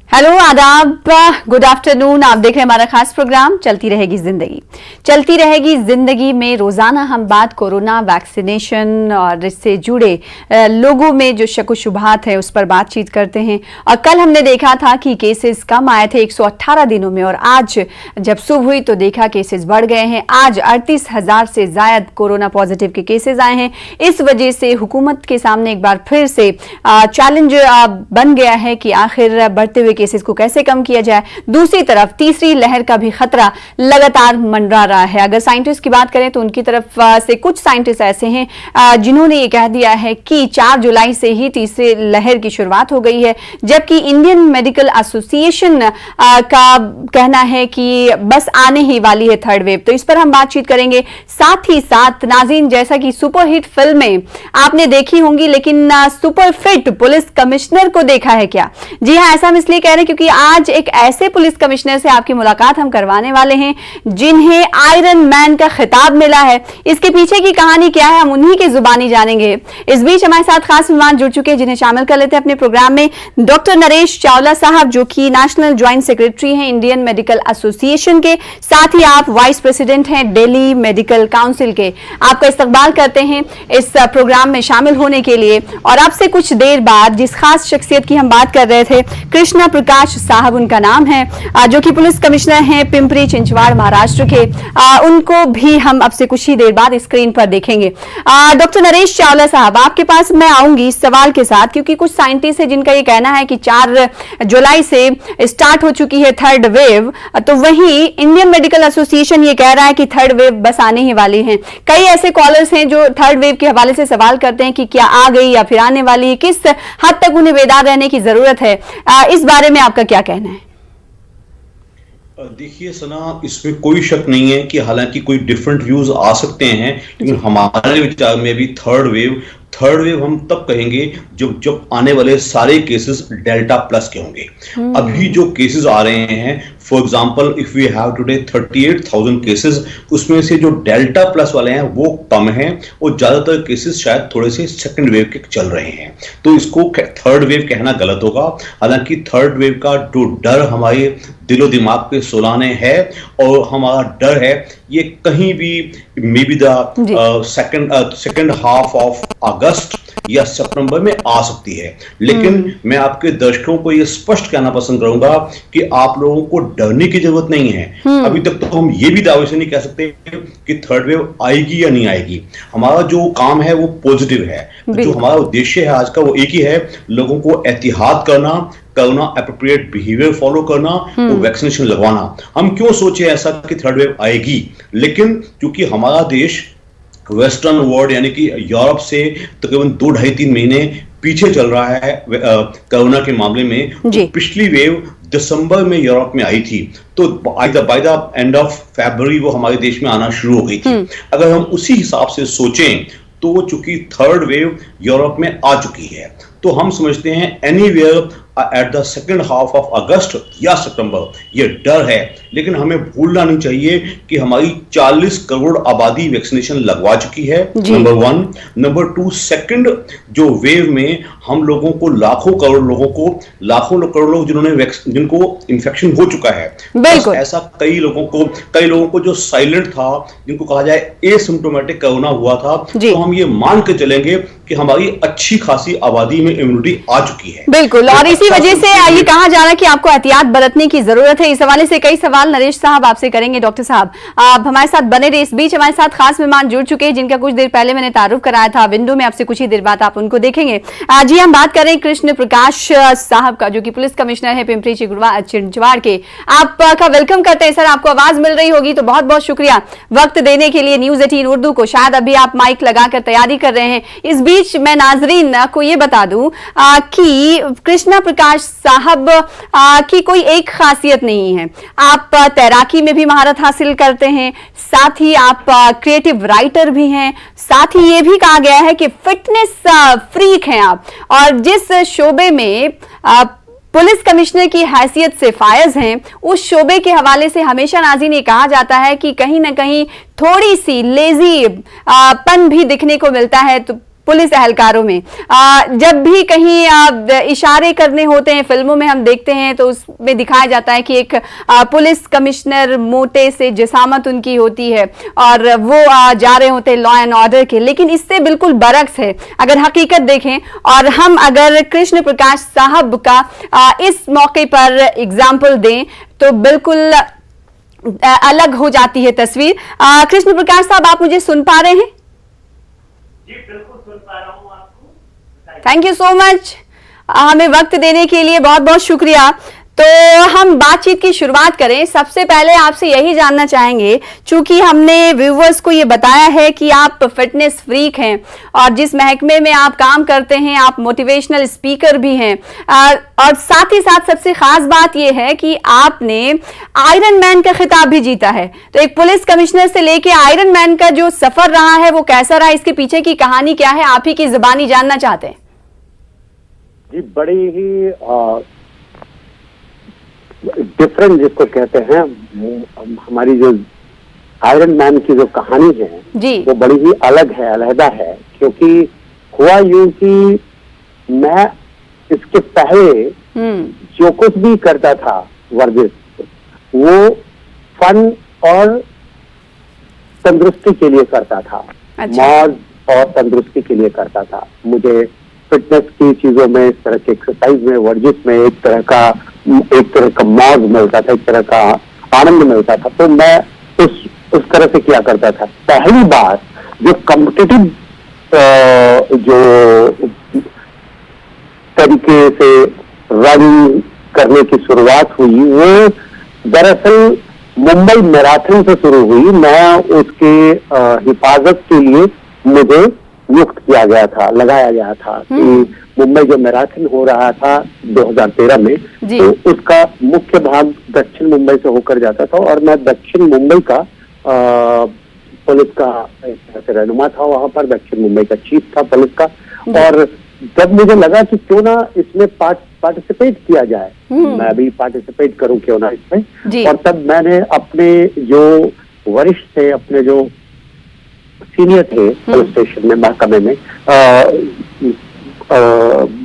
Hello, आदाब, good afternoon. आप देख रहे हैं हमारा खास प्रोग्राम चलती रहेगी जिंदगी। चलती रहेगी जिंदगी में रोजाना हम बात कोरोना वैक्सीनेशन और इससे जुड़े लोगों में जो शक शुबहात है उस पर बातचीत करते हैं। और कल हमने देखा था कि केसेस कम आए थे 118 दिनों में, और आज जब सुबह हुई तो देखा केसेस बढ़ गए हैं। आज 38,000 से ज्यादा कोरोना पॉजिटिव के केसेस आए हैं। इस वजह से हुकूमत के सामने एक बार फिर से चैलेंज बन गया है कि आखिर बढ़ते हुए केसेस को कैसे कम किया जाए। दूसरी तरफ तीसरी लहर का भी खतरा लगातार मंडरा रहा है। अगर साइंटिस्ट की बात करें तो उनकी तरफ से कुछ साइंटिस्ट ऐसे हैं जिन्होंने ये कह दिया है कि 4 जुलाई से ही तीसरी लहर की शुरुआत हो गई है, जबकि इंडियन मेडिकल एसोसिएशन का कहना है कि बस आने ही वाली है थर्ड वेव। तो इस पर हम बातचीत करेंगे। साथ ही साथ नाज़रीन, जैसा कि सुपरहिट फिल्में आपने देखी होंगी, लेकिन सुपर फिट पुलिस कमिश्नर को देखा है क्या? जी हाँ, ऐसा हम इसलिए कह रहे हैं क्योंकि आज एक ऐसे पुलिस कमिश्नर से आपकी मुलाकात हम करवाने वाले हैं जिन्हें आयरन मैन का खिताब मिला है। इसके पीछे की कहानी क्या है, हम उन्हीं की जुबानी जानेंगे। इस बीच हमारे साथ खास मेहमान जुड़ चुके हैं जिन्हें शामिल कर लेते हैं अपने प्रोग्राम में। डॉक्टर नरेश चावला साहब, जो कि नेशनल ज्वाइंट सेक्रेटरी हैं इंडियन मेडिकल एसोसिएशन के, साथ ही आप वाइस प्रेसिडेंट हैं दिल्ली मेडिकल काउंसिल के। आपका इस्तकबाल करते हैं इस प्रोग्राम में शामिल होने के लिए। और अब से कुछ देर बाद जिस खास शख्सियत की हम बात कर रहे थे, कृष्णा प्रकाश साहब उनका नाम है, जो कि पुलिस कमिश्नर हैं पिंपरी चिंचवाड़ महाराष्ट्र के, उनको भी हम अब से कुछ ही देर बाद स्क्रीन पर देखेंगे। डॉक्टर नरेश चावला साहब, आपके पास मैं आऊंगी इस सवाल के साथ, क्योंकि कुछ साइंटिस्ट है जिनका ये कहना है कि 4 जुलाई से स्टार्ट हो चुकी है थर्ड वेव, तो वहीं इंडियन मेडिकल एसोसिएशन ये कह रहा है कि थर्ड वेव बस आने ही वाली है। कई ऐसे कॉलर्स हैं जो थर्ड वेव के हवाले से सवाल करते हैं कि क्या आ गई या फिर आने वाली है, किस हद तक उन्हें बेदार रहने की जरूरत है। इस बारे में आपका क्या कहना है? देखिए सना, इसमें कोई शक नहीं है कि हालांकि कोई डिफरेंट व्यूज आ सकते हैं, लेकिन हमारे विचार में भी थर्ड वेव हम तब कहेंगे जब आने वाले सारे केसेस डेल्टा प्लस के होंगे। अभी जो केसेस आ रहे हैं, for example if we have today 38,000 cases, उसमें से जो डेल्टा प्लस वाले हैं वो कम हैं, और ज्यादातर केसेस शायद थोड़े से सेकंड वेव के चल रहे हैं। तो इसको थर्ड वेव कहना गलत होगा। हालांकि थर्ड वेव का जो डर हमारे दिलो दिमाग पे सुलाने है, और हमारा डर है ये कहीं भी may be the second half of अगस्त या सितंबर में आ सकती है। लेकिन मैं आपके दर्शकों को यह स्पष्ट कहना पसंद करूंगा कि आप लोगों को डरने की जरूरत नहीं है। अभी तक तो हम ये भी दावे से नहीं कह सकते कि थर्ड वेव आएगी या नहीं आएगी। हमारा जो काम है वो पॉजिटिव है। जो हमारा उद्देश्य है आज का वो एक ही है, लोगों को एहतियात करना, एप्रोप्रिएट बिहेवियर फॉलो करना, वो वैक्सीनेशन लगवाना। हम क्यों सोचे ऐसा कि थर्ड वेव आएगी, लेकिन क्योंकि हमारा देश वेस्टर्न वर्ल्ड यानी कि यूरोप से तकरीबन 2-2.5-3 महीने पीछे चल रहा है कोरोना के मामले में। तो पिछली वेव दिसंबर में यूरोप में आई थी, तो by the end of February वो हमारे देश में आना शुरू हो गई थी। अगर हम उसी हिसाब से सोचें तो चूंकि थर्ड वेव यूरोप में आ चुकी है, तो हम समझते हैं anywhere at the second half of अगस्त या सितंबर, ये डर है। लेकिन हमें भूलना नहीं चाहिए कि हमारी 40 करोड़ आबादी वैक्सीनेशन लगवा चुकी है, नंबर 1। नंबर 2, सेकंड जो वेव में हम लोगों को लाखों करोड़ करोड़ लोग जिनको इन्फेक्शन हो चुका है। ऐसा कई लोगों को जो साइलेंट था, जिनको कहा जाए एसिम्प्टोमेटिक कोरोना हुआ था, तो हम ये मान के चलेंगे कि हमारी अच्छी खासी आबादी में इम्यूनिटी आ चुकी है। बिल्कुल, और इसी वजह से ये कहा जा रहा है कि आपको एहतियात बरतने की जरूरत है। इस हवाले से कई सवाल नरेश साहब आपसे करेंगे। डॉक्टर साहब, आप हमारे साथ बने रहे। इस बीच हमारे साथ खास मेहमान जुड़ चुके हैं जिनका कुछ देर पहले मैंने तारुफ कराया था विंडो में। आपसे कुछ ही देर बाद आप उनको देखेंगे। जी, हम बात करें कृष्ण प्रकाश साहब का, जो कि पुलिस कमिश्नर है पिंपरी चिंचवाड़ के। आपका वेलकम करते हैं। सर, आपको आवाज मिल रही होगी तो बहुत बहुत शुक्रिया वक्त देने के लिए न्यूज 18 उर्दू को। शायद अभी आप माइक लगाकर तैयारी कर रहे हैं। इस बीच मैं नाजरीन को ये बता दूं कि कृष्णा प्रकाश साहब की कोई एक खासियत नहीं है। आप तैराकी में भी महारत हासिल करते हैं, साथ ही आप क्रिएटिव राइटर भी हैं, साथ ही ये भी कहा गया है कि फिटनेस फ्रीक हैं आप, और जिस शोबे में पुलिस कमिश्नर की हैसियत से फायज हैं, उस शोबे के हवाले से हमेशा नाज़रीन ये कहा जाता है कि कहीं ना कहीं थोड़ी सी लेजी पन भी दिखने को मिलता है। तो पुलिस एहलकारों में जब भी कहीं इशारे करने होते हैं, फिल्मों में हम देखते हैं तो उसमें दिखाया जाता है कि एक पुलिस कमिश्नर, मोटे से जिसामत उनकी होती है और वो जा रहे होते हैं लॉ एंड ऑर्डर के, लेकिन इससे बिल्कुल बरक्स है अगर हकीकत देखें। और हम अगर कृष्ण प्रकाश साहब का इस मौके पर एग्जाम्पल दें तो बिल्कुल अलग हो जाती है तस्वीर। कृष्ण प्रकाश साहब, आप मुझे सुन पा रहे हैं? जी बिल्कुल सुन पा रहा हूँ आपको। थैंक यू सो मच, हमें वक्त देने के लिए बहुत बहुत शुक्रिया। तो हम बातचीत की शुरुआत करें। सबसे पहले आपसे यही जानना चाहेंगे, चूंकि हमने व्यूवर्स को ये बताया है कि आप फिटनेस फ्रीक हैं और जिस महकमे में आप काम करते हैं आप मोटिवेशनल स्पीकर भी हैं, और साथ ही साथ सबसे खास बात यह है कि आपने आयरन मैन का खिताब भी जीता है। तो एक पुलिस कमिश्नर से लेके आयरन मैन का जो सफर रहा है वो कैसा रहा, इसके पीछे की कहानी क्या है, आप ही की जुबानी जानना चाहते हैं। जी, बड़ी ही डिफरेंट जिसको कहते हैं, हमारी जो आयरन मैन की जो कहानी है जी, वो बड़ी ही अलग है, अलहदा है। क्योंकि हुआ यूं कि मैं इसके पहले जो कुछ भी करता था वर्जिश, वो फन और तंदुरुस्ती के लिए करता था। अच्छा। मौज और तंदुरुस्ती के लिए करता था। मुझे फिटनेस की चीजों में, इस तरह के एक्सरसाइज में, वर्जिश में एक तरह का मौज मिलता था, एक तरह का आनंद मिलता था। तो मैं उस तरह से क्या करता था। पहली बार जो कॉम्पिटिटिव जो तरीके से रन करने की शुरुआत हुई वो दरअसल मुंबई मैराथन से शुरू हुई। मैं उसके हिफाजत के लिए मुझे नियुक्त किया गया था, लगाया गया था कि मुंबई जो मैराथन हो रहा था 2013 में, तो उसका मुख्य भाग दक्षिण मुंबई से होकर जाता था और मैं दक्षिण मुंबई का पुलिस का रहनुमा था। वहां पर दक्षिण मुंबई का चीफ था पुलिस का। और जब मुझे लगा कि क्यों ना इसमें पार्टिसिपेट किया जाए, मैं भी पार्टिसिपेट करूं क्यों ना इसमें, और तब मैंने अपने जो वरिष्ठ थे, अपने जो सीनियर थे पुलिस स्टेशन में, महकमे में,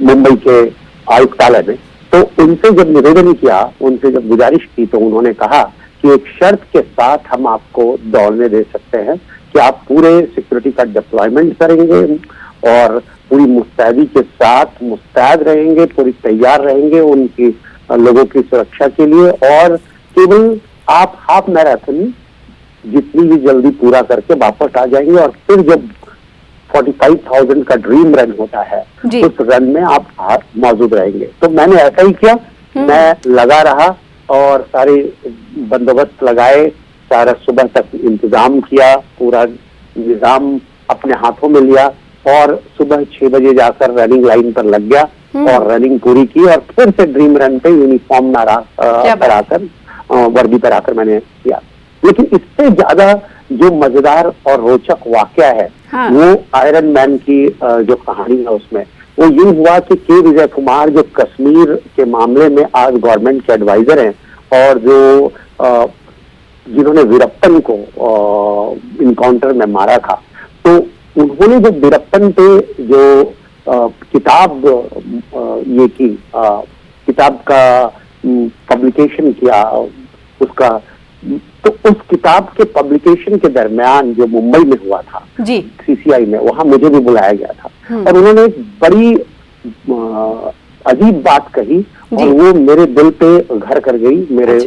मुंबई के आयुक्तालय में, तो उनसे जब निवेदन किया, उनसे जब गुजारिश की, तो उन्होंने कहा कि एक शर्त के साथ हम आपको दौड़ने दे सकते हैं कि आप पूरे सिक्योरिटी का डिप्लॉयमेंट करेंगे और पूरी मुस्तैदी के साथ मुस्तैद रहेंगे, पूरी तैयार रहेंगे उनकी लोगों की सुरक्षा के लिए, और केवल आप हाफ मैराथन जितनी भी जल्दी पूरा करके वापस आ जाएंगे और फिर जब 45,000 का ड्रीम रन होता है उस रन में आप मौजूद रहेंगे। तो मैंने ऐसा ही किया। मैं लगा रहा और सारे बंदोबस्त लगाए, सारा सुबह तक इंतजाम किया, पूरा निजाम अपने हाथों में लिया और सुबह 6 बजे जाकर रनिंग लाइन पर लग गया और रनिंग पूरी की और फिर से ड्रीम रन पे यूनिफॉर्म पर आकर वर्दी पर आकर मैंने किया। लेकिन इससे ज्यादा जो मजेदार और रोचक वाकया है वो आयरन मैन की जो कहानी है उसमें वो ये हुआ कि के विजय कुमार जो कश्मीर के मामले में आज गवर्नमेंट के एडवाइजर हैं और जो जिन्होंने वीरप्पन को इनकाउंटर में मारा था, तो उन्होंने जो वीरप्पन पे जो किताब ये की किताब का पब्लिकेशन किया उसका, तो उस किताब के पब्लिकेशन के दरमियान जो मुंबई में हुआ था सीसीआई में, वहां मुझे भी बुलाया गया था और उन्होंने एक बड़ी अजीब बात कही और वो मेरे दिल पे घर कर गई, मेरे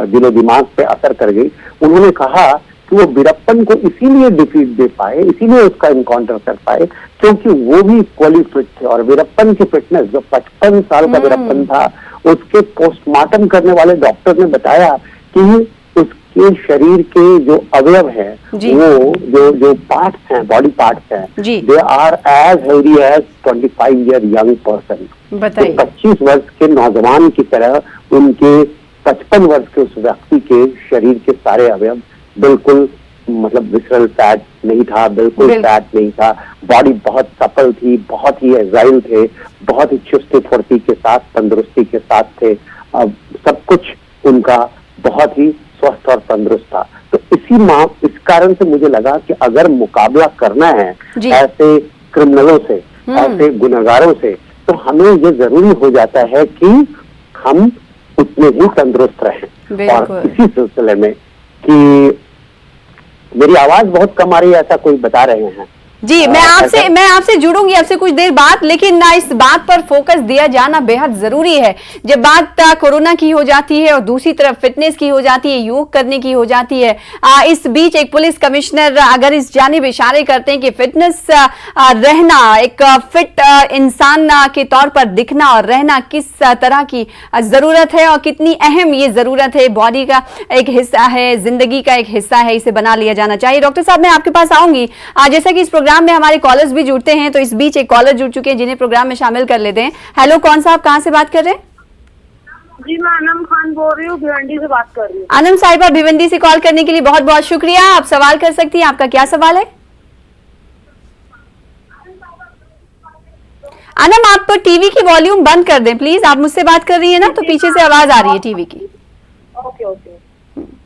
दिलो दिमाग पे असर कर गई। उन्होंने कहा कि वो वीरप्पन को इसीलिए डिफीट दे पाए, इसीलिए उसका इनकाउंटर कर पाए क्योंकि वो भी इक्वली फिट थे और वीरप्पन की फिटनेस, जो 55 साल का वीरप्पन था, उसके पोस्टमार्टम करने वाले डॉक्टर ने बताया कि उसके शरीर के जो अवयव हैं, वो जो पार्ट्स हैं, बॉडी पार्ट्स हैं, they are as healthy as 25 year young person. तो 25 वर्ष के नौजवान की तरह उनके 55 वर्ष के उस व्यक्ति के शरीर के सारे अवयव बिल्कुल, मतलब विसरल फैट नहीं था, बिल्कुल फैट नहीं था, बॉडी बहुत सफल थी, बहुत ही एजाइल थे, बहुत ही चुस्ती फुर्ती के साथ, तंदुरुस्ती के साथ थे, सब कुछ उनका बहुत ही स्वस्थ और तंदुरुस्त था। तो इस कारण से मुझे लगा कि अगर मुकाबला करना है ऐसे क्रिमिनलों से, ऐसे गुनहगारों से, तो हमें ये जरूरी हो जाता है कि हम उतने ही तंदुरुस्त रहें। और इसी सिलसिले में कि मेरी आवाज बहुत कम आ रही है, ऐसा कोई बता रहे हैं। जी, मैं आपसे जुड़ूंगी आपसे कुछ देर बाद, लेकिन ना इस बात पर फोकस दिया जाना बेहद जरूरी है। जब बात कोरोना की हो जाती है और दूसरी तरफ फिटनेस की हो जाती है, योग करने की हो जाती है, इस बीच एक पुलिस कमिश्नर अगर इस जानिब इशारे करते हैं कि फिटनेस रहना, एक फिट इंसान के तौर पर दिखना और रहना किस तरह की जरूरत है और कितनी अहम ये जरूरत है, बॉडी का एक हिस्सा है, जिंदगी का एक हिस्सा है, इसे बना लिया जाना चाहिए। डॉक्टर साहब, मैं आपके पास आऊंगी। जैसा कि इस प्रोग्राम में हमारे कॉलर्स भी जुड़ते हैं, तो इस बीच एक कॉलर जुड़ चुके हैं जिन्हें प्रोग्राम में शामिल कर लेते हैं। हेलो, कौन साहब, कहां से बात कर रहे हैं? जी, मैं अनम खान बोल रही हूँ, भिवंडी से बात कर रही हूँ। अनम साहिबा, भिवंडी से कॉल करने के लिए बहुत बहुत शुक्रिया। आप सवाल कर सकती हैं, आपका क्या सवाल है? अनम, आप टीवी की वॉल्यूम बंद कर दें प्लीज। आप मुझसे बात कर रही है ना, तो पीछे से आवाज आ रही है टीवी की। Okay okay.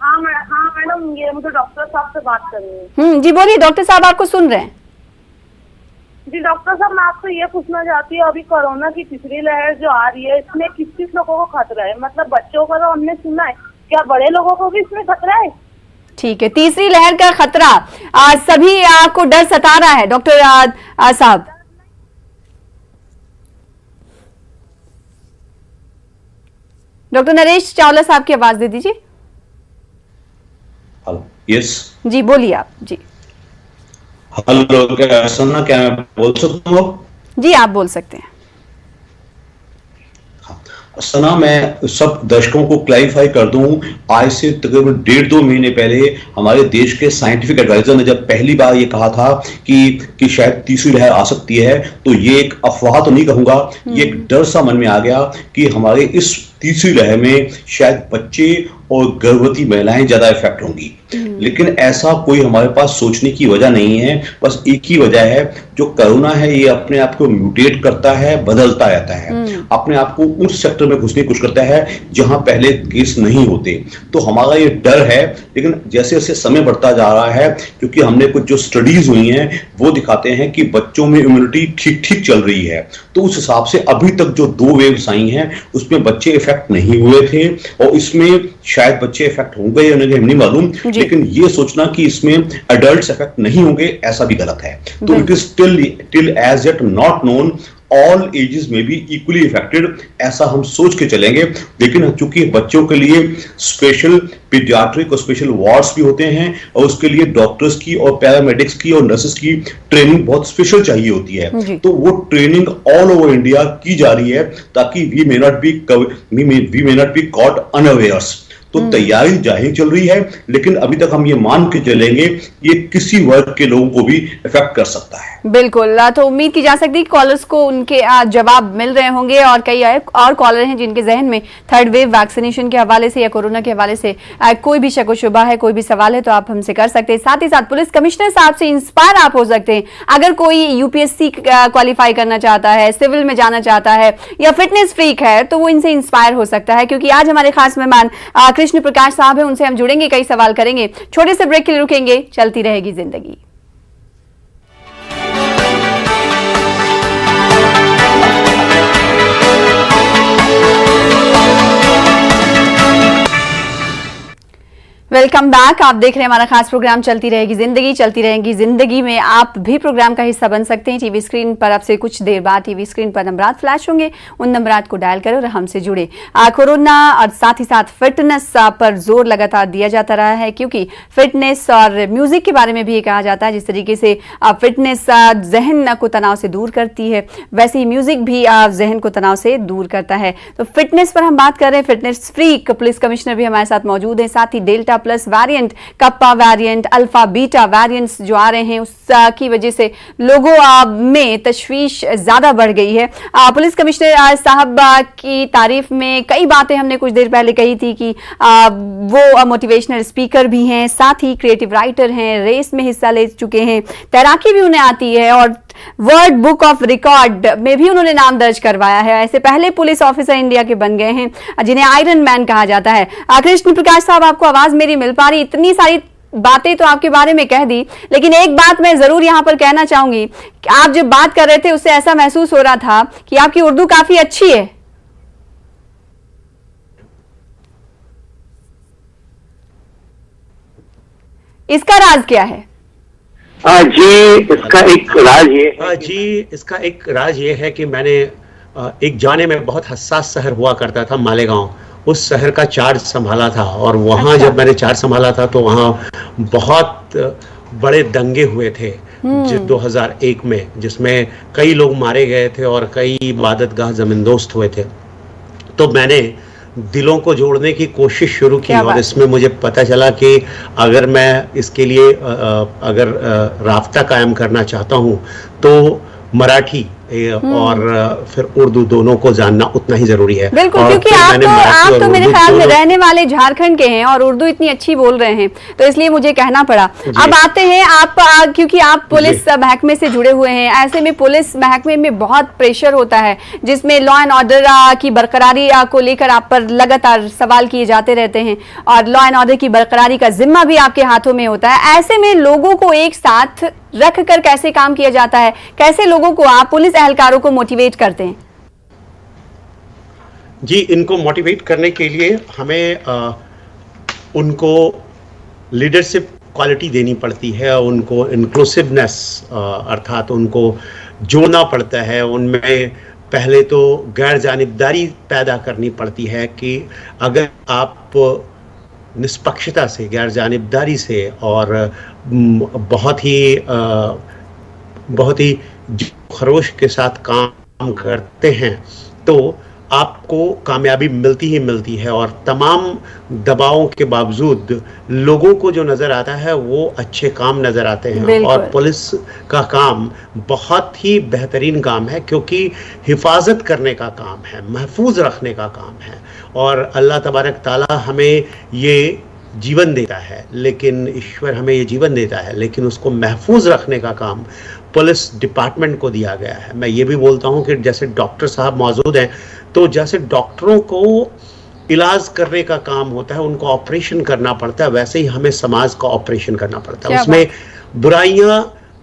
हाँ मैडम, ये मुझे डॉक्टर साहब से बात करनी है। जी बोलिए, डॉक्टर साहब आपको सुन रहे हैं। जी डॉक्टर साहब, मैं आपसे ये पूछना चाहती हूँ, अभी कोरोना की तीसरी लहर जो आ रही है, इसमें किस किस लोगों को खतरा है? मतलब बच्चों का तो हमने सुना है, क्या बड़े लोगों को भी इसमें खतरा है? ठीक है, तीसरी लहर का खतरा सभी को डर सता रहा है डॉक्टर साहब। डॉक्टर नरेश चावला साहब की आवाज दे दीजिए। हेलो, यस जी, बोलिए आप। जी हेलो, क्या सुनना, क्या मैं बोल सकता हूँ? जी, आप बोल सकते हैं। सना, मैं सब दर्शकों को क्लैरिफाई कर दूं, आज से तकरीबन 1.5-2 महीने पहले हमारे देश के साइंटिफिक एडवाइजर ने जब पहली बार ये कहा था कि शायद तीसरी लहर आ सकती है, तो ये एक अफवाह तो नहीं कहूंगा, ये एक डर सा मन में आ गया कि हमारे इस तीसरी लहर में शायद बच्चे और गर्भवती महिलाएं ज्यादा इफेक्ट होंगी। लेकिन ऐसा कोई हमारे पास सोचने की वजह नहीं है। बस एक ही वजह है, जो कोरोना है ये अपने आप को म्यूटेट करता है, बदलता रहता है, अपने आप को उस सेक्टर में घुसने की कोशिश करता है जहां पहले केस नहीं होते। तो हमारा ये डर है, लेकिन जैसे जैसे समय बढ़ता जा रहा है, क्योंकि हमने कुछ जो स्टडीज हुई हैं वो दिखाते हैं कि बच्चों में इम्यूनिटी ठीक ठीक चल रही है, तो उस हिसाब से अभी तक जो 2 वेव्स आई हैं उसमें बच्चे इफेक्ट नहीं हुए थे, और इसमें शायद बच्चे इफेक्ट होंगे या नहीं हमें नहीं मालूम, लेकिन ये सोचना कि इसमें एडल्ट्स इफेक्ट नहीं होंगे ऐसा भी गलत है। तो it is till as yet not known all ages में भी इक्वली इफेक्टेड, ऐसा हम सोच के चलेंगे। लेकिन चूंकि बच्चों के लिए स्पेशल पीडियाट्रिक और स्पेशल वार्ड्स भी होते हैं, और उसके लिए डॉक्टर्स की और पैरामेडिक्स की और नर्सेस की ट्रेनिंग बहुत स्पेशल चाहिए होती है, तो वो ट्रेनिंग ऑल ओवर इंडिया की जा रही है, ताकि we may not be caught unawares. तो तैयारी जाहिर चल रही है, लेकिन अभी तक हम ये मान के चलेंगे ये किसी वर्ग के लोगों को भी इफेक्ट कर सकता है। बिल्कुल, तो उम्मीद की जा सकती है कॉलर्स को उनके जवाब मिल रहे होंगे, और कई और कॉलर हैं जिनके जहन में थर्ड वेव वैक्सीनेशन के हवाले से या कोरोना के हवाले से कोई भी शक व शुबा है, कोई भी सवाल है, तो आप हमसे कर सकते हैं। साथ ही साथ पुलिस कमिश्नर साहब से इंस्पायर आप हो सकते हैं। अगर कोई यूपीएससी क्वालिफाई करना चाहता है, सिविल में जाना चाहता है, या फिटनेस फ्रीक है, तो वो इनसे इंस्पायर हो सकता है, क्योंकि आज हमारे खास मेहमान कृष्ण प्रकाश साहब है, उनसे हम जुड़ेंगे, कई सवाल करेंगे। छोटे से ब्रेक के लिए रुकेंगे, चलती रहेगी जिंदगी। Welcome back. आप देख रहे हैं हमारा खास प्रोग्राम चलती रहेगी जिंदगी। चलती रहेगी जिंदगी में आप भी प्रोग्राम का हिस्सा बन सकते हैं। टीवी स्क्रीन पर आपसे कुछ देर बाद टीवी स्क्रीन पर नंबरात फ्लैश होंगे, उन नंबरात को डायल करें और हमसे जुड़े। कोरोना और साथ ही साथ फिटनेस पर जोर लगातार दिया जाता रहा है, क्योंकि फिटनेस और म्यूजिक के बारे में भी ये कहा जाता है, जिस तरीके से फिटनेस जहन को तनाव से दूर करती है, वैसे ही म्यूजिक भी जहन को तनाव से दूर करता है। तो फिटनेस पर हम बात कर रहे हैं। फिटनेस फ्रीक पुलिस कमिश्नर भी हमारे साथ मौजूद है, साथ ही delta plus variant, kappa variant, alpha beta variants जो आ रहे हैं, उसकी वजह से लोगों में तशवीश ज्यादा बढ़ गई है। पुलिस कमिश्नर साहब की तारीफ में कई बातें हमने कुछ देर पहले कही थी कि वो मोटिवेशनल स्पीकर भी हैं, साथ ही क्रिएटिव राइटर हैं, रेस में हिस्सा ले चुके हैं, तैराकी भी उन्हें आती है, और वर्ल्ड बुक ऑफ रिकॉर्ड में भी उन्होंने नाम दर्ज करवाया है। ऐसे पहले पुलिस ऑफिसर इंडिया के बन गए हैं जिन्हें आयरन मैन कहा जाता है। कृष्ण प्रकाश साहब, आपको आवाज मेरी मिल पा रही? इतनी सारी बातें तो आपके बारे में कह दी, लेकिन एक बात मैं जरूर यहाँ पर कहना चाहूंगी कि आप जब बात कर रहे थे उससे ऐसा महसूस हो रहा था कि आपकी उर्दू काफी अच्छी है। इसका राज क्या है? जी, इसका एक राज ये है कि मैंने एक जाने में बहुत हसास शहर हुआ करता था मालेगांव, उस शहर का चार्ज संभाला था, और वहाँ जब मैंने चार्ज संभाला था तो वहाँ बहुत बड़े दंगे हुए थे 2001 में, जिसमें कई लोग मारे गए थे और कई इबादतगाह जमींदोस्त हुए थे। तो मैंने दिलों को जोड़ने की कोशिश शुरू की, और इसमें मुझे पता चला कि अगर मैं इसके लिए अगर राब्ता कायम करना चाहता हूँ तो मराठी और फिर उर्दू दोनों को जानना उतना ही जरूरी है। बिल्कुल, क्योंकि आप तो मेरे ख्याल में रहने वाले झारखंड के हैं और उर्दू इतनी अच्छी बोल रहे हैं, तो इसलिए मुझे कहना पड़ा। अब आते हैं आप, क्योंकि आप पुलिस महकमे से जुड़े हुए हैं, ऐसे में पुलिस महकमे में बहुत प्रेशर होता है जिसमें लॉ एंड ऑर्डर की बरकरारी को लेकर आप पर लगातार सवाल किए जाते रहते हैं, और लॉ एंड ऑर्डर की बरकरारी का जिम्मा भी आपके हाथों में होता है। ऐसे में लोगों को एक साथ रख कर कैसे काम किया जाता है, कैसे लोगों को आप पुलिस एहलकारों को मोटिवेट करते हैं? जी, इनको मोटिवेट करने के लिए हमें उनको लीडरशिप क्वालिटी देनी पड़ती है, उनको इंक्लूसिवनेस अर्थात उनको जोड़ना पड़ता है। उनमें पहले तो गैर जानिबदारी पैदा करनी पड़ती है कि अगर आप निष्पक्षता से, गैर जानिबदारी से और बहुत ही खरोश के साथ काम करते हैं तो आपको कामयाबी मिलती ही मिलती है। और तमाम दबावों के बावजूद लोगों को जो नज़र आता है वो अच्छे काम नज़र आते हैं, और पुलिस का काम बहुत ही बेहतरीन काम है, क्योंकि हिफाजत करने का काम है, महफूज रखने का काम है। और अल्लाह तबारक ताला हमें ये जीवन देता है, लेकिन ईश्वर हमें ये जीवन देता है, लेकिन उसको महफूज रखने का काम पुलिस डिपार्टमेंट को दिया गया है। मैं ये भी बोलता हूँ कि जैसे डॉक्टर साहब मौजूद हैं, तो जैसे डॉक्टरों को इलाज करने का काम होता है, उनको ऑपरेशन करना पड़ता है, वैसे ही हमें समाज का ऑपरेशन करना पड़ता है। उसमें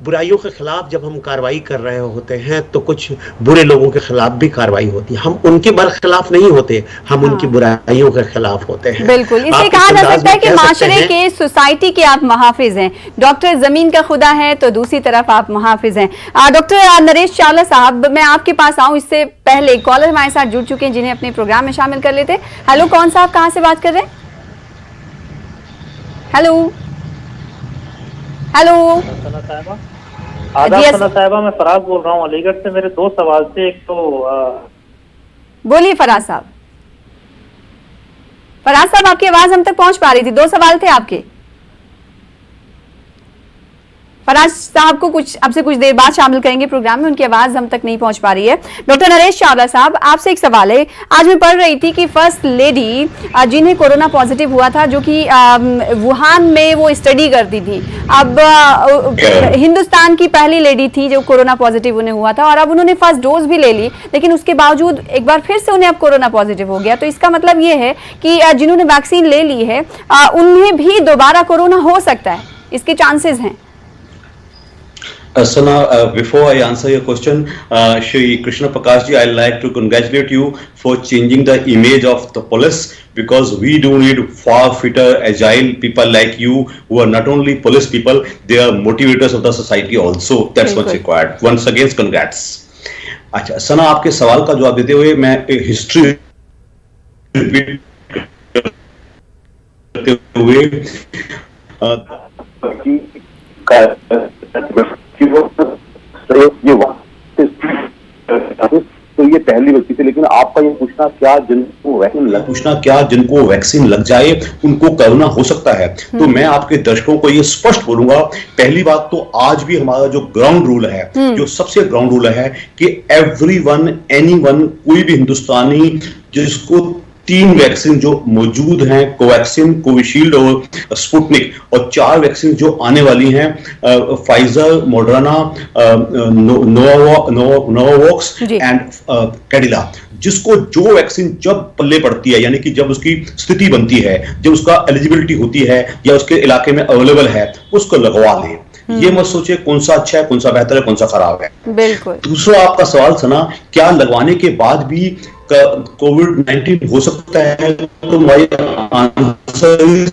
बुराइयों के खिलाफ जब हम कार्रवाई कर रहे होते हैं तो कुछ बुरे लोगों के खिलाफ भी कार्रवाई होती है। हम उनके बरखिलाफ नहीं होते, हम उनकी बुराइयों के खिलाफ होते हैं। बिल्कुल, इसे कहा जा सकता है कि माशरे के, सोसाइटी के आप मुहाफिज हैं। डॉक्टर जमीन का खुदा है तो दूसरी तरफ आप मुहाफिज हैं। डॉक्टर नरेश चावला साहब, मैं आपके पास आऊं इससे पहले कॉलर हमारे साथ जुड़ चुके हैं जिन्हें अपने प्रोग्राम में शामिल कर लेते। हेलो, कौन सा, आप कहाँ से बात कर रहे हैं? हेलो हेलो साहिबा, मैं फराज बोल रहा हूँ अलीगढ़ से। मेरे दो सवाल थे। एक तो बोलिए फराज साहब। फराज साहब, आपकी आवाज हम तक पहुंच पा रही थी, दो सवाल थे आपके। फराज साहब को आपसे कुछ देर बाद शामिल करेंगे प्रोग्राम में, उनकी आवाज हम तक नहीं पहुंच पा रही है। डॉक्टर नरेश चावला साहब, आपसे एक सवाल है। आज मैं पढ़ रही थी कि फर्स्ट लेडी जिन्हें कोरोना पॉजिटिव हुआ था, जो कि वुहान में वो स्टडी करती थी, अब हिंदुस्तान की पहली लेडी थी जो कोरोना पॉजिटिव उन्हें हुआ था, और अब उन्होंने फर्स्ट डोज भी ले ली, लेकिन उसके बावजूद एक बार फिर से उन्हें अब कोरोना पॉजिटिव हो गया। तो इसका मतलब ये है कि जिन्होंने वैक्सीन ले ली है उन्हें भी दोबारा कोरोना हो सकता है, इसके चांसेस हैं? Sana, before I answer your question, Shri Krishna Prakash ji, I'd like to congratulate you for changing the image of the police, because we do need far fitter, agile people like you who are not only police people, they are motivators of the society also. That's what's required. Once again, congrats. अच्छा, सना, आपके सवाल का जवाब देते हुए मैं history तो ये पहली व्यक्ति थी, लेकिन आपका ये पूछना क्या जिनको वैक्सीन लग जाए उनको कोरोना हो सकता है, तो मैं आपके दर्शकों को ये स्पष्ट बोलूंगा। पहली बात तो आज भी हमारा जो ग्राउंड रूल है, जो सबसे ग्राउंड रूल है कि एवरीवन, एनीवन, कोई भी हिंदुस्तानी जिसको 3 वैक्सीन जो मौजूद हैं, कोवैक्सीन, कोविशील्ड और स्पुतनिक, और 4 वैक्सीन जो आने वाली हैं, फाइजर, मॉडर्ना, नोवावॉक्स जी। एंड कैडिला, जिसको जो वैक्सीन जब पल्ले पड़ती है, यानी कि जब उसकी स्थिति बनती है, जब उसका एलिजिबिलिटी होती है या उसके इलाके में अवेलेबल है, उसको लगवा लें। ये मत सोचे कौन सा अच्छा है, कौन सा बेहतर है, कौन सा खराब है। बिल्कुल। दूसरा आपका सवाल सुना, क्या लगवाने के बाद भी कोविड-19 हो सकता है? तो हमारी आंसर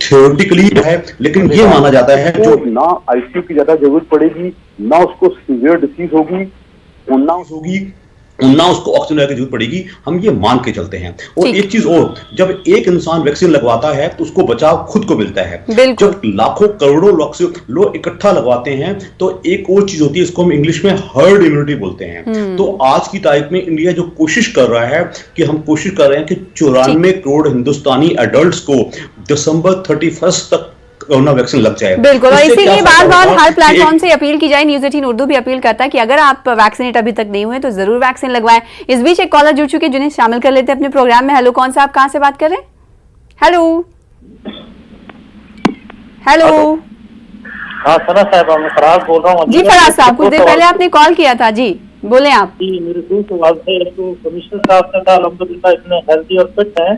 थ्योरेटिकली है, लेकिन ये माना जाता है जो जो ना आईसीयू की ज्यादा जरूरत पड़ेगी, ना उसको सीवियर डिसीज होगी, और ना होगी, ना उसको ऑक्सीजन की जरूरत पड़ेगी, हम ये मान के चलते हैं। और ठीक। एक चीज और, जब एक इंसान वैक्सीन लगवाता है तो उसको बचाव खुद को मिलता है। बिल्कुल। जब लाखों करोड़ों लोग इकट्ठा लगवाते हैं तो एक और चीज होती है, इसको हम इंग्लिश में हर्ड इम्यूनिटी बोलते हैं। तो आज की तारीख में इंडिया जो कोशिश कर रहा है कि हम कोशिश कर रहे हैं कि 94 करोड़ हिंदुस्तानी एडल्ट्स को दिसंबर 31 तक कोरोना वैक्सीन लग जाए। बिल्कुल, और इससे क्या इसीलिए फायदा बार बार होगा हर कि प्लेटफॉर्म से अपील की जाए, न्यूज़ 18 उर्दू भी अपील करता है कि अगर आप वैक्सीनेट अभी तक नहीं हुए तो जरूर वैक्सीन लगवाएं। इस बीच एक कॉलर जुड़ चुके हैं जिन्हें शामिल कर लेते हैं अपने प्रोग्राम में। हेलो, कौन सा, आप कहां से बात कर रहे हैं? Hello hello. हाँ सना साहब, मैं फराज बोल रहा हूँ। जी फराज साहब, कुछ देर पहले आपने कॉल किया था, जी बोले आप। जी, मेरे 2 सवाल थे। एक तो कमिश्नर साहब ने कहा अल्हम्दुलिल्लाह इतने हेल्दी और फिट हैं,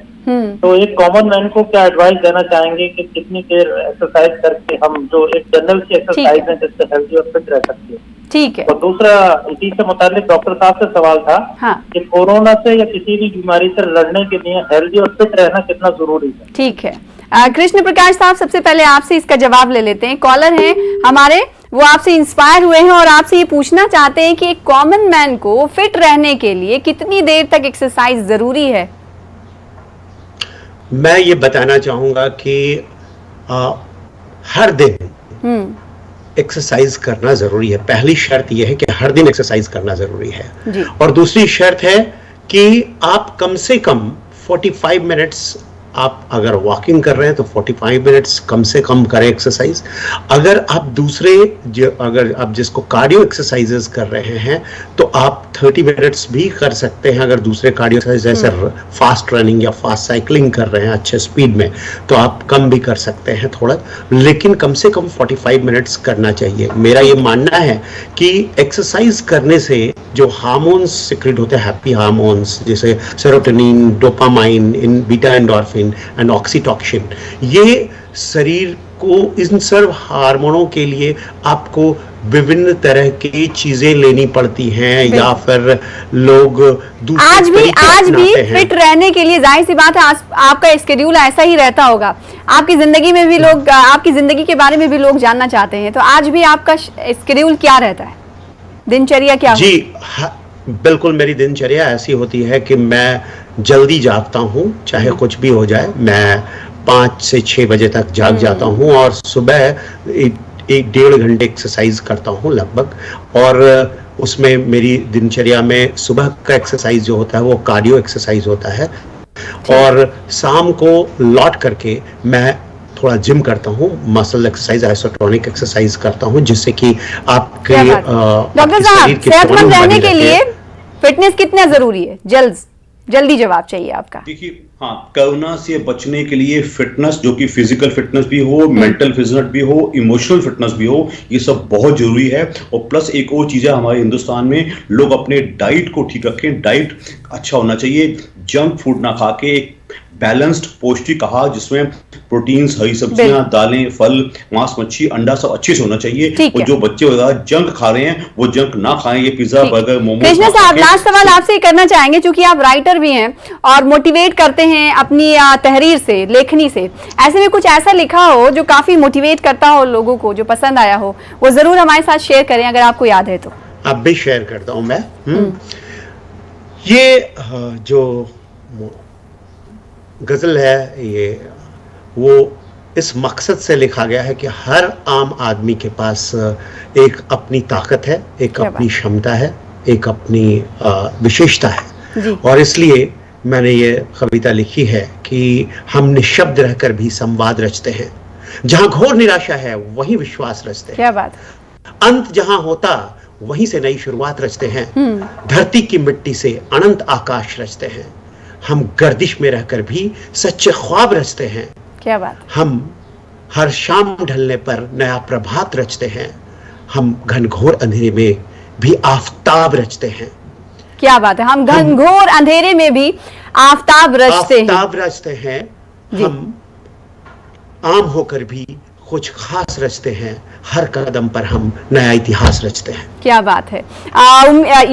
तो एक कॉमन मैन को क्या एडवाइस देना चाहेंगे कि कितनी देर एक्सरसाइज करके हम, जो एक जनरल की एक्सरसाइज है जिससे हेल्दी और फिट रह सकते हैं। ठीक है। और दूसरा इसी से मुतालिक डॉक्टर साहब से सवाल था हाँ। कि कोरोना से या किसी भी बीमारी से लड़ने के लिए हेल्दी और फिट रहना कितना जरूरी है। ठीक है, कृष्ण प्रकाश साहब, सबसे पहले आपसे इसका जवाब ले लेते हैं। कॉलर हैं हमारे, वो आपसे इंस्पायर हुए हैं और आपसे ये पूछना चाहते हैं कि एक कॉमन मैन को फिट रहने के लिए कितनी देर तक एक्सरसाइज जरूरी है? मैं ये बताना चाहूंगा कि हर दिन एक्सरसाइज करना जरूरी है। पहली शर्त यह है कि हर दिन एक्सरसाइज करना जरूरी है जी। और दूसरी शर्त है कि आप कम से कम 45 मिनट्स, आप अगर वॉकिंग कर रहे हैं तो 45 मिनट्स कम से कम करें एक्सरसाइज। अगर आप अगर आप जिसको कार्डियो एक्सरसाइजेस कर रहे हैं तो आप 30 मिनट्स भी कर सकते हैं। अगर दूसरे कार्डियो एक्सरसाइज जैसे फास्ट रनिंग या फास्ट साइकिलिंग कर रहे हैं अच्छे स्पीड में तो आप कम भी कर सकते हैं थोड़ा, लेकिन कम से कम 45 मिनट्स करना चाहिए। मेरा ये मानना है कि एक्सरसाइज करने से जो हार्मोन्स सिक्रेट होते हैं, हैप्पी हार्मोन्स जैसे serotonin, dopamine, beta endorphin and oxytocin, ये शरीर को, इन सब हार्मोनों के लिए आपको विभिन्न तरह की चीजें लेनी पड़ती हैं या फिर लोग आज भी फिट रहने के लिए, जाहिर सी बात है आपका स्केड्यूल ऐसा ही रहता होगा। आपकी जिंदगी में भी लोग, आपकी जिंदगी के बारे में भी लोग जानना चाहते हैं, तो आज भी आपका स्केड्यूल क्या रहता है, दिनचर्या क्या? जी बिल्कुल, मेरी दिनचर्या ऐसी होती है कि मैं जल्दी जागता हूँ, चाहे कुछ भी हो जाए। मैं 5 से 6 बजे तक जाग जाता हूँ और सुबह 1-1.5 घंटे एक्सरसाइज करता हूँ लगभग। और उसमें मेरी दिनचर्या में सुबह का एक्सरसाइज जो होता है वो कार्डियो एक्सरसाइज होता है, और शाम को लौट करके मैं थोड़ा जिम करता हूँ, मसल एक्सरसाइज, आइसोटोनिक एक्सरसाइज करता हूँ, जिससे कि आपके डॉक्टर साहब, सेहतमंद रहने के लिए फिटनेस कितना जरूरी है? जल्दी जवाब चाहिए आपका। देखिए, हाँ, कोरोना से बचने के लिए फिटनेस, जो कि फिजिकल फिटनेस भी हो, मेंटल फिटनेस भी हो, इमोशनल फिटनेस भी हो, ये सब बहुत जरूरी है। और प्लस एक और चीज है, हमारे हिंदुस्तान में लोग अपने डाइट को ठीक रखें। डाइट अच्छा होना चाहिए, जंक फूड ना खा के एक बैलेंस्ड पौष्टिक आहार जिसमें प्रोटीन्स, हरी सब्जियां, दालें, फल, मांस, मच्छी, अंडा सब अच्छे से होना चाहिए। और जो बच्चे वगैरह जंक खा रहे हैं वो जंक ना खाएं, ये पिज्जा, बर्गर, मोमोज। कृष्ण साहब, लास्ट सवाल आपसे करना चाहेंगे, क्योंकि आप राइटर भी हैं और मोटिवेट करते हैं अपनी तहरीर से, लेखनी से। ऐसे में कुछ ऐसा लिखा हो जो काफी मोटिवेट करता हो लोगों को, जो पसंद आया हो, वो जरूर हमारे साथ शेयर करें अगर आपको याद है तो। अब भी शेयर करता हूं मैं। ये जो गजल है, ये वो इस मकसद से लिखा गया है कि हर आम आदमी के पास एक अपनी ताकत है, एक अपनी क्षमता है, एक अपनी विशेषता है, और इसलिए मैंने ये कविता लिखी है कि हम निशब्द रहकर भी संवाद रचते हैं, जहां घोर निराशा है वहीं विश्वास रचते हैं। क्या बात। अंत जहां होता वहीं से नई शुरुआत रचते हैं, धरती की मिट्टी से अनंत आकाश रचते हैं, हम गर्दिश में रहकर भी सच्चे ख्वाब रचते हैं। क्या बात। हम हर शाम ढलने पर नया प्रभात रचते हैं। हम घनघोर अंधेरे में भी आफताब रचते हैं। क्या बात है, हम घनघोर अंधेरे में भी आफताब रचते हैं। हम आम होकर भी कुछ खास रचते हैं। हर कदम पर हम नया इतिहास रचते हैं। क्या बात है।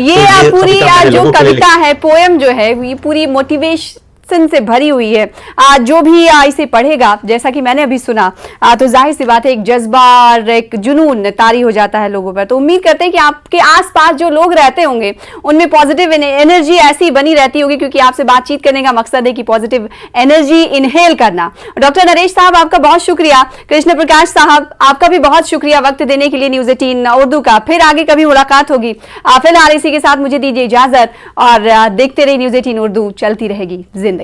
ये पूरी जो कविता है, पोयम जो है, ये पूरी मोटिवेशन से भरी हुई है। जो भी इसे पढ़ेगा, जैसा कि मैंने अभी सुना, तो जाहिर सी बात है एक जज्बा और एक जुनून तारी हो जाता है लोगों पर। तो उम्मीद करते हैं कि आपके आसपास जो लोग रहते होंगे उनमें पॉजिटिव एनर्जी ऐसी बनी रहती होगी, क्योंकि आपसे बातचीत करने का मकसद है कि पॉजिटिव एनर्जी इनहेल करना। डॉक्टर नरेश साहब, आपका बहुत शुक्रिया। कृष्ण प्रकाश साहब, आपका भी बहुत शुक्रिया वक्त देने के लिए न्यूज़ 18 उर्दू का। फिर आगे कभी मुलाकात होगी। फिलहाल इसी के साथ मुझे दीजिए इजाजत और देखते रहिए न्यूज़ 18 उर्दू, चलती रहेगी जिंदगी।